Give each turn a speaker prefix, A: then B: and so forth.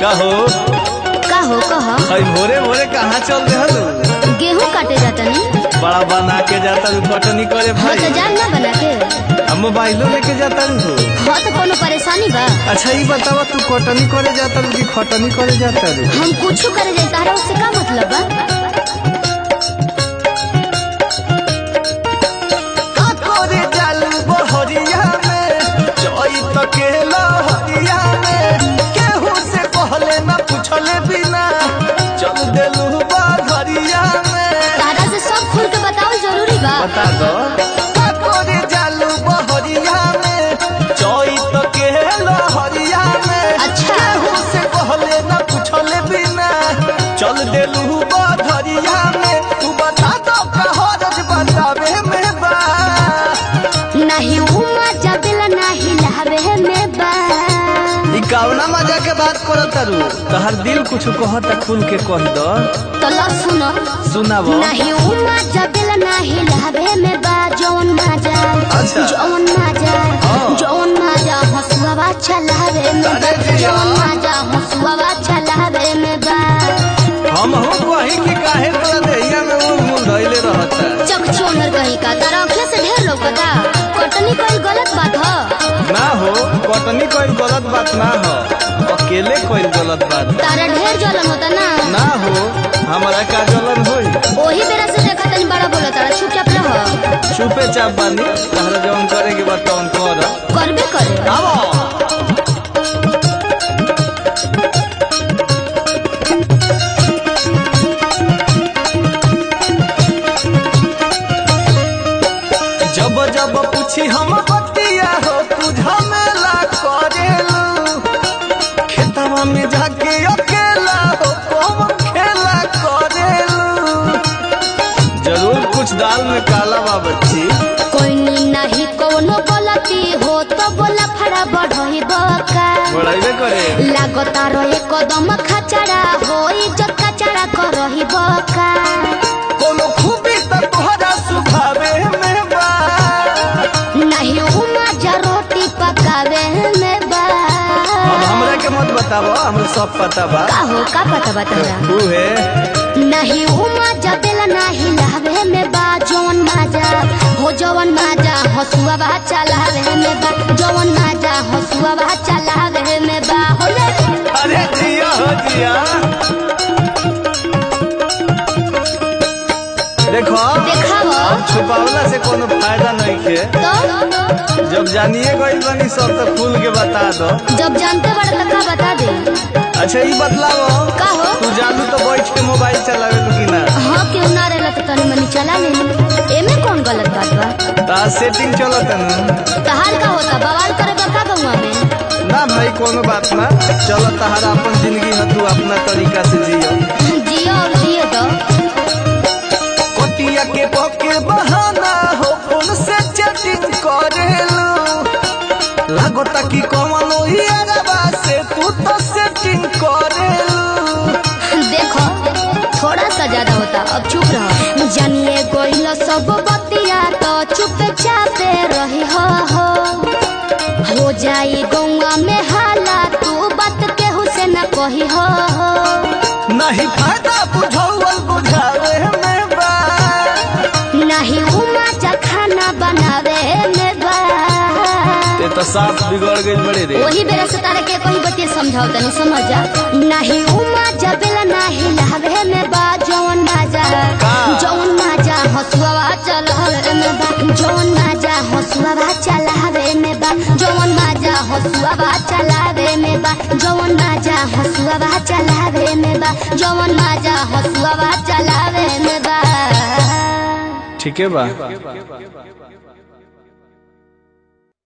A: कहो
B: कहो कहो
A: भोरे भोरे कहाँ चल रहे?
B: गेहूं काटे जाता नहीं
A: बड़ा बना के जाता कटनी करे भाई।
B: तो जान ना बना के
A: मोबाइलो लेके जाता
B: हाँ तो कोनो परेशानी बा।
A: अच्छा ये बतावा तू कटनी करे जाता कि खटनी करे जाता?
B: हम कुछ करे जाता है उससे क्या मतलब बा? तारा से सब खुल के बताओ जरूरी बा।
A: बता दो
B: अच्छा
A: से पहले न पूछले बिना चल देलू बधरिया में। तू बता दो कहरज बतावे में बा
B: नहीं उमा जबला नहीं लहवे में बा।
A: ई कवना मजा के बात करत तारू? तहर दिल कुछ कहता खुल के कह दो
B: तो ला सुनो
A: सुनाबो।
B: नहीं उमा जबला नहीं लहवे में बा। जौन मजा
A: अच्छा।
B: जौन मजा जौन मजा हंसुआ चलावे में बा। जौन मजा हंसुआ चलावे में बा।
A: हम हो कहीं कि काहे तोरा देहिया में वो मुंह धइले रहता?
B: चक चोनर कहीं का तारा आँखें से ढेर लौकता। कटनी कोई गलत बात है
A: ना हो, कटनी कोई गलत बात ना हो, अकेले कोई गलत बात
B: तारा ढेर जलन होता ना।
A: ना हो। हमारा का जलन होई?
B: ओही बेरा से देखा तनी बड़ा बोला तारा चुपचाप रह।
A: चुपे चाप बानी तहरा जौन करे के बात तौन कर
B: करबे करे।
A: आवो जब जब पूछी हम बतिया हो तू झमेला करेलू। खेतवा में जाके अकेला हो कौन खेला करेलू। जरूर कुछ दाल में काला बा बच्ची।
B: कोई नहीं कोनो गलती हो तो बोला फड़ा बढ़ई बका।
A: बढ़ाइबे करे
B: लागता रहे कदम खचड़ा हो इज्जत कचड़ा करही बका।
A: कोनो खूबी त तोहरा सुभावे में बा।
B: नहीं उमा जा रोटी पकावे में बा।
A: अब हमरा के मत बताबो, हमरा सब पता बा।
B: का हो का पता बताया?
A: तू है
B: नहीं उमा जबेला नहीं लहवे में बा। जौन माजा हो जौन माजा हसुआ बा चलावे में बा। जौन माजा हसुआ बा चलावे में बा। होले
A: अरे जिया हो जिया। देखो
B: देखाओ
A: अब छुपावला से कोनो फायदा नहीं है।
B: तो
A: जब जानिए गई बनी सब तो खुल के बता दो।
B: जब जानते बड़े तक का बता दे।
A: अच्छा ये बतलाओ
B: का हो
A: तू जानू तो बैठ के मोबाइल चलावे कि ना?
B: हाँ क्यों ना रहला तो तनी मनी चला ले। एमे कौन गलत बात बा?
A: ता सेटिंग चलत न।
B: तहार का होता बवाल करे बका गौवा में?
A: ना भाई कोनो बात ना, चलो तहारा अपन जिंदगी है तू अपना तरीका से जियो।
B: जियो और जिए तो
A: कोटिया के पके बहाना हो फोन से चैटिंग करेलू। लागता कि कमलो हियरबा से तू तो सेटिंग करेलू।
B: देखो थोड़ा सा ज्यादा होता अब चुप रहो। जानिए गोइल सब बतिया तो चुप चापे रही हो जाई गौवा में हाला। तू बात केहू से न कही हो
A: नहीं फायदा बुझावल बुझावे में बा।
B: नहीं उमा जा खाना बनावे में बा।
A: ते तो साफ बिगड़ गई बड़े रे।
B: वही बेरा से तारे के कोई बतिया समझाओ तनी समझ जा। नहीं उमा जबेला नहीं लहवे में बा। जौन माजा जौन माजा हसुआ चलावे में बा। जौन माजा हसुआ चलावे में बा। जौन माजा हसुआ चलावे में बा। जौन माजा हसुआ चलावे में बा। जौन माजा हसुआ चलावे में बा।
A: ठीक है बा।